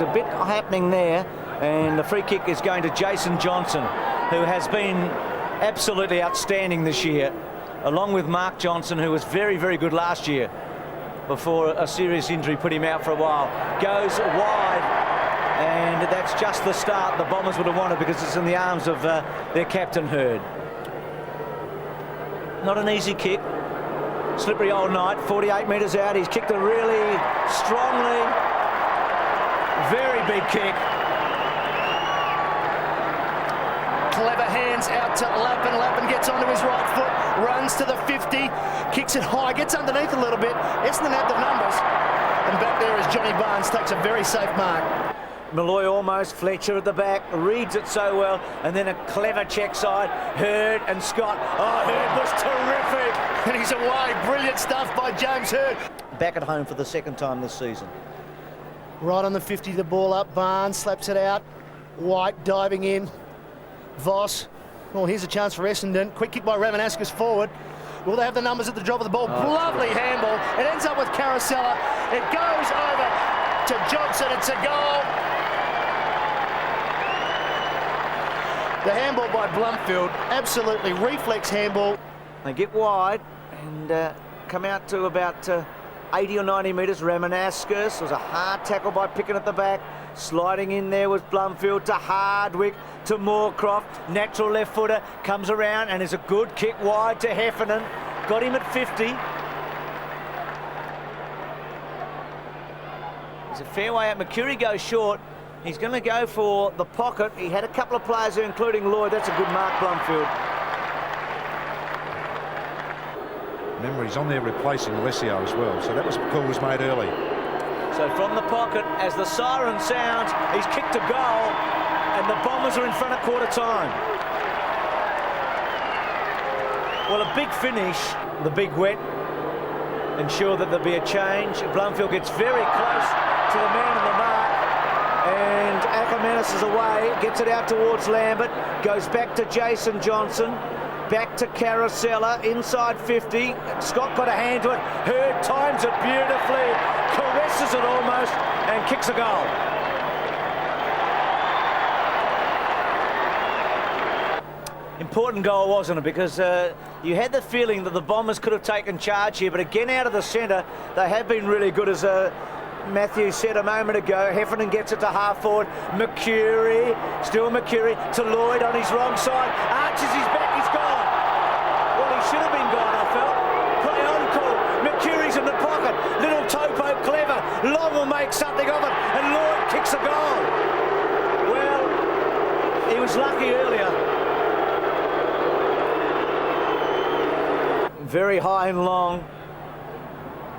There's a bit happening there, and the free kick is going to Jason Johnson, who has been absolutely outstanding this year, along with Mark Johnson, who was very, very good last year before a serious injury put him out for a while. Goes wide, and that's just the start the Bombers would have wanted, because it's in the arms of their captain, Hurd. Not an easy kick. Slippery old Knight, 48 metres out. He's kicked it really strongly. Very big kick. Clever hands out to Lappin. Lappin gets onto his right foot, runs to the 50, kicks it high, gets underneath a little bit. Essendon had the numbers. And back there is Johnny Barnes, takes a very safe mark. Malloy almost, Fletcher at the back, reads it so well, and then a clever check side. Hurd and Scott. Oh, Hurd was terrific. And he's away. Brilliant stuff by James Hurd. Back at home for the second time this season. Right on the 50, the ball up. Barnes slaps it out. White diving in. Voss. Oh, here's a chance for Essendon. Quick kick by Ramanaskas forward. Will they have the numbers at the drop of the ball? Oh, lovely handball. It ends up with Carosella. It goes over to Johnson. It's a goal. The handball by Blumfield, absolutely reflex handball. They get wide and come out to about 80 or 90 metres. Ramanaskas was a hard tackle by Pickett at the back. Sliding in there was Blumfield to Hardwick to Moorcroft. Natural left footer comes around and is a good kick wide to Heffernan. Got him at 50. There's a fair way out. McCurry goes short. He's going to go for the pocket. He had a couple of players there, including Lloyd. That's a good mark, Blumfield. Remember, he's on there replacing Alessio as well, so that call was made early. So from the pocket, as the siren sounds, he's kicked a goal, and the Bombers are in front of quarter time. Well, a big finish, the big wet, ensure that there'll be a change. Blumfield gets very close to the man in the mark, and Ackermanis is away, gets it out towards Lambert, goes back to Jason Johnson, back to Carosella, inside 50. Scott got a hand to it. Hurd times it beautifully, caresses it almost, and kicks a goal. Important goal, wasn't it? Because you had the feeling that the Bombers could have taken charge here, but again out of the centre, they have been really good, as Matthew said a moment ago. Heffernan gets it to half forward. McCurry, still McCurry, to Lloyd on his wrong side. Arches his back, he's gone. Well, he should have been gone, I felt. Play on call. McCurry's in the pocket. Little Topo clever. Long will make something of it, and Lloyd kicks a goal. Well, he was lucky earlier. Very high and long.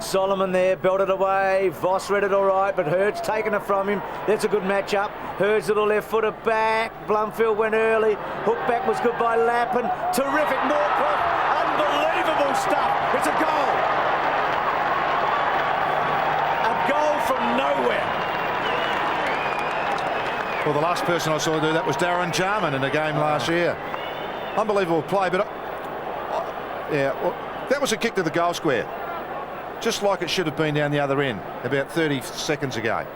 Solomon there, belted away. Voss read it all right, but Hurd's taken it from him. That's a good matchup. Hurd's little left footer back. Blumfield went early. Hook back was good by Lappin. Terrific Moorcroft. Unbelievable stuff. It's a goal. A goal from nowhere. Well, the last person I saw do that was Darren Jarman in the game last year. Unbelievable play, but yeah, well, that was a kick to the goal square. Just like it should have been down the other end about 30 seconds ago.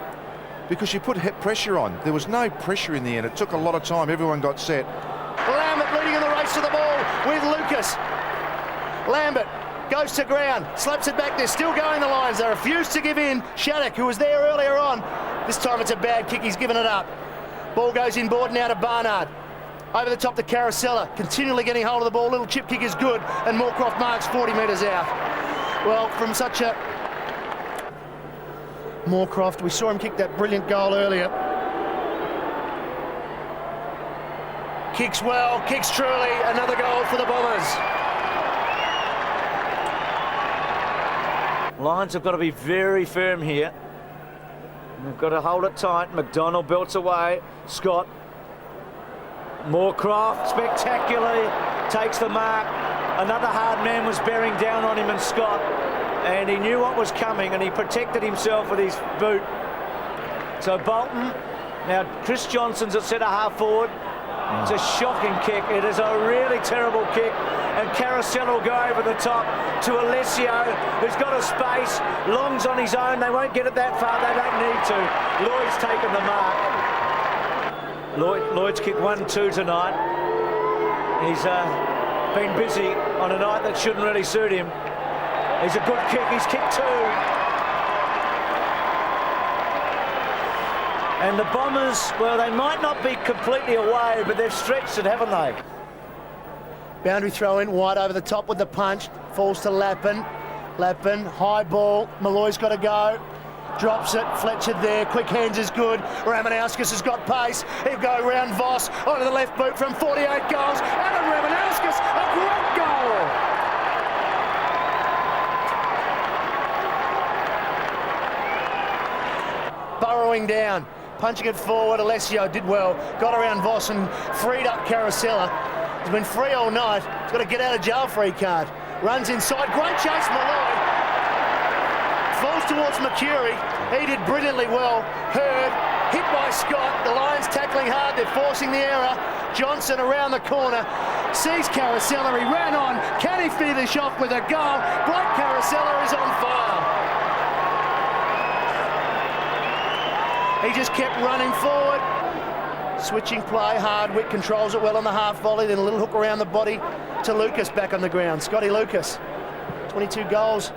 Because you put pressure on. There was no pressure in the end. It took a lot of time. Everyone got set. Lambert leading in the race to the ball with Lucas. Lambert goes to ground, slaps it back. They're still going, the Lions. They refuse to give in. Shattuck, who was there earlier on. This time it's a bad kick. He's given it up. Ball goes inboard now to Barnard. Over the top to Carosella, continually getting hold of the ball. Little chip kick is good, and Moorcroft marks 40 metres out. Well, from such a... Moorcroft, we saw him kick that brilliant goal earlier. Kicks well, kicks truly, another goal for the Bombers. Lions have got to be very firm here. They've got to hold it tight. McDonald belts away. Scott. Moorcroft spectacularly takes the mark. Another hard man was bearing down on him, and Scott, and he knew what was coming, and he protected himself with his boot. So Bolton, now Chris Johnson's at centre half forward. It's a shocking kick. It is a really terrible kick. And Carousel will go over the top to Alessio, who's got a space. Long's on his own. They won't get it that far. They don't need to. Lloyd's taken the mark. Lloyd's kicked 1-2 tonight. He's been busy on a night that shouldn't really suit him. He's a good kick. He's kicked 2. And the Bombers, well, they might not be completely away, but they've stretched it, haven't they? Boundary throw in, White over the top with the punch. Falls to Lappin. Lappin, high ball. Malloy's got to go. Drops it. Fletcher there. Quick hands is good. Ramanauskas has got pace. He'll go round Voss onto the left boot from 48 goals. Alan Ramanauskas, a great goal. Burrowing down. Punching it forward, Alessio did well. Got around Voss and freed up Carosella. He's been free all night. He's got a get out of jail free card. Runs inside, great chase, Malloy. Falls towards Mercury. He did brilliantly well. Hurd, hit by Scott. The Lions tackling hard, they're forcing the error. Johnson around the corner. Sees Carosella, he ran on. Can he finish off with a goal? Blake Carosella is on fire. He just kept running forward. Switching play, Hardwick controls it well on the half volley, then a little hook around the body to Lucas back on the ground. Scotty Lucas, 22 goals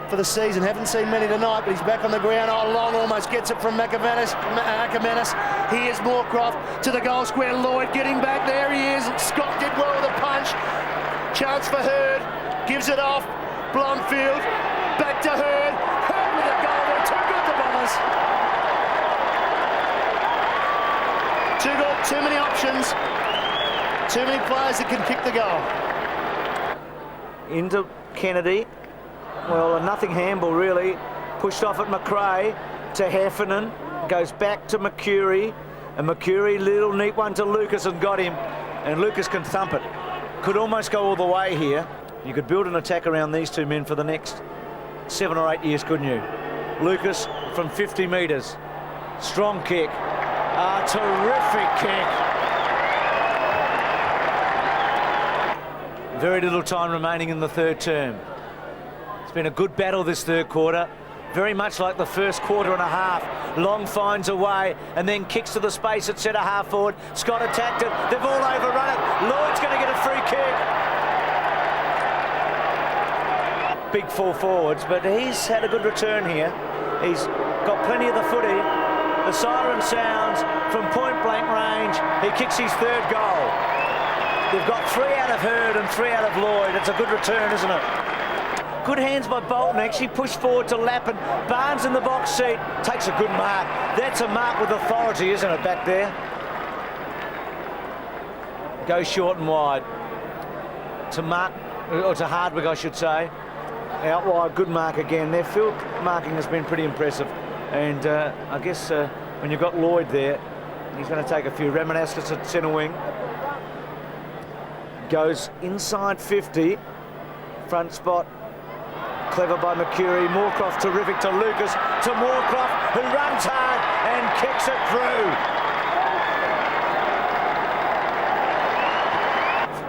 for the season. Haven't seen many tonight, but he's back on the ground. Oh, Long almost gets it from Ackermanis. Here's Moorcroft to the goal square. Lloyd getting back. There he is. Scott did well with a punch. Chance for Hurd. Gives it off. Blomfield. Back to Hurd. Hurd with a goal. They're too good, the Bombers. Too many options, too many players that can kick the goal. Into Kennedy. Well, a nothing handball really. Pushed off at McRae to Heffernan. Goes back to Mercury. And Mercury, little neat one to Lucas and got him. And Lucas can thump it. Could almost go all the way here. You could build an attack around these two men for the next 7 or 8 years, couldn't you? Lucas from 50 metres. Strong kick. A terrific kick. Very little time remaining in the third term. It's been a good battle this third quarter. Very much like the first quarter and a half. Long finds a way and then kicks to the space at centre half forward. Scott attacked it. They've all overrun it. Lloyd's going to get a free kick. Big full forwards, but he's had a good return here. He's got plenty of the footy. The siren sounds from point-blank range. He kicks his third goal. They've got 3 out of Hurd and 3 out of Lloyd. It's a good return, isn't it? Good hands by Bolton, actually pushed forward to Lappin. Barnes in the box seat, takes a good mark. That's a mark with authority, isn't it, back there? Goes short and wide. To Mark, or to Hardwick, I should say. Out wide, good mark again. Their field marking has been pretty impressive. And I guess when you've got Lloyd there, he's going to take a few. Ramanauskas at centre wing. Goes inside 50. Front spot. Clever by Mercury. Moorcroft terrific to Lucas. To Moorcroft, who runs hard and kicks it through.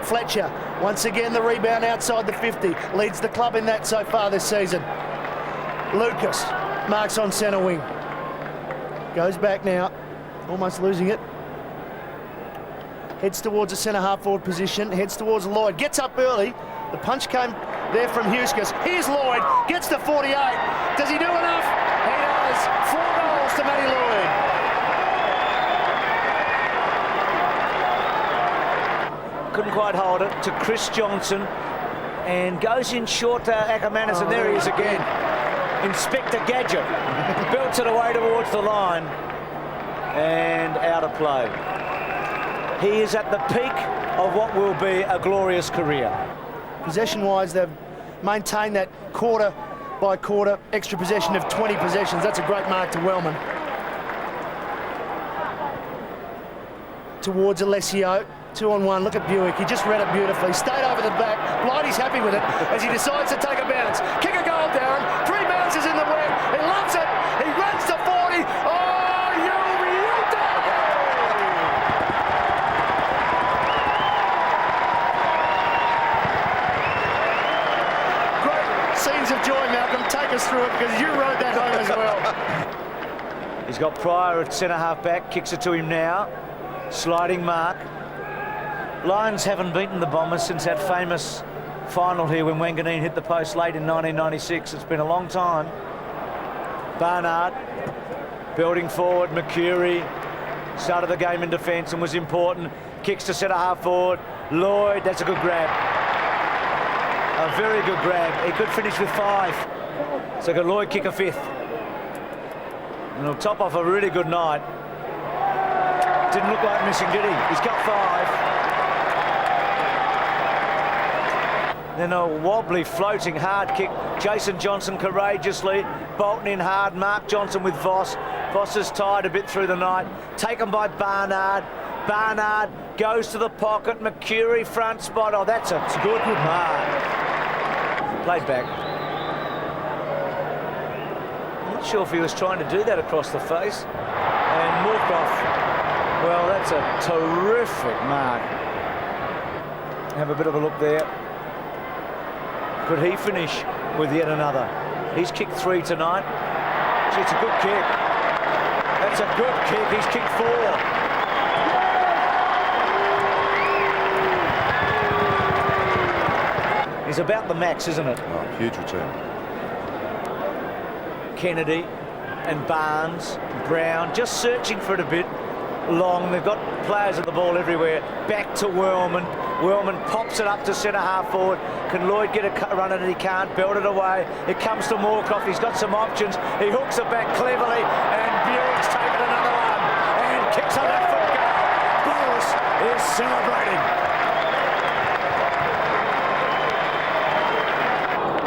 Fletcher, once again the rebound outside the 50. Leads the club in that so far this season. Lucas. Marks on centre wing. Goes back now. Almost losing it. Heads towards the centre half forward position. Heads towards Lloyd. Gets up early. The punch came there from Huskis. Here's Lloyd. Gets to 48. Does he do enough? He does. 4 goals to Matty Lloyd. Couldn't quite hold it to Chris Johnson. And goes in short to Ackermanis. And there he is again. Inspector Gadget belts it away towards the line and out of play. He is at the peak of what will be a glorious career. Possession-wise, they've maintained that quarter by quarter extra possession of 20 possessions. That's a great mark to Wellman. Towards Alessio. 2-on-1, look at Buick, he just read it beautifully, stayed over the back, Blighty's happy with it as he decides to take a bounce. Kick a goal, Darren, 3 bounces in the web, he loves it, he runs to 40, oh, you because you wrote that home as well. He's got Pryor at centre half back, kicks it to him now. Sliding mark. Lions haven't beaten the Bombers since that famous final here when Wanganeen hit the post late in 1996. It's been a long time. Barnard building forward. Mercury started the game in defence and was important. Kicks to centre half forward. Lloyd, that's a good grab. A very good grab. He could finish with 5. So could Lloyd kick a 5th. And he'll top off a really good night. Didn't look like missing, did he? He's got 5. Then a wobbly, floating, hard kick. Jason Johnson courageously. Bolton in hard. Mark Johnson with Voss. Voss is tied a bit through the night. Taken by Barnard. Barnard goes to the pocket. Mercury front spot. Oh, that's a good mark. Played back. I'm not sure if he was trying to do that across the face. And Moorcroft, well, that's a terrific mark. Have a bit of a look there. Could he finish with yet another? He's kicked 3 tonight. Gee, it's a good kick. That's a good kick. He's kicked 4. He's about the max, isn't it? Oh, huge return. Kennedy and Barnes, Brown, just searching for it a bit long. They've got players at the ball everywhere. Back to Wellman. Wellman pops it up to centre half forward. Can Lloyd get a run at it? He can't. Belt it away. It comes to Moorcroft. He's got some options. He hooks it back cleverly, and Buick's taken another one and kicks on that foot goal. Bris is celebrating.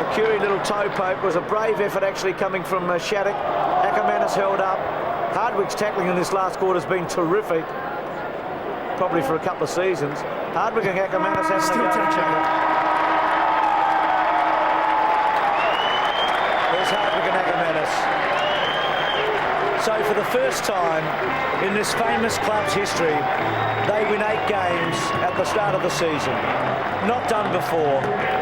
Mercury little toe poke was a brave effort actually coming from Shattuck. Ackermanis held up. Hardwick's tackling in this last quarter has been terrific, probably for a couple of seasons. Hardwick and Ackermanis having a go at each other. There's Hardwick and Ackermanis. So for the first time in this famous club's history, they win 8 games at the start of the season. Not done before.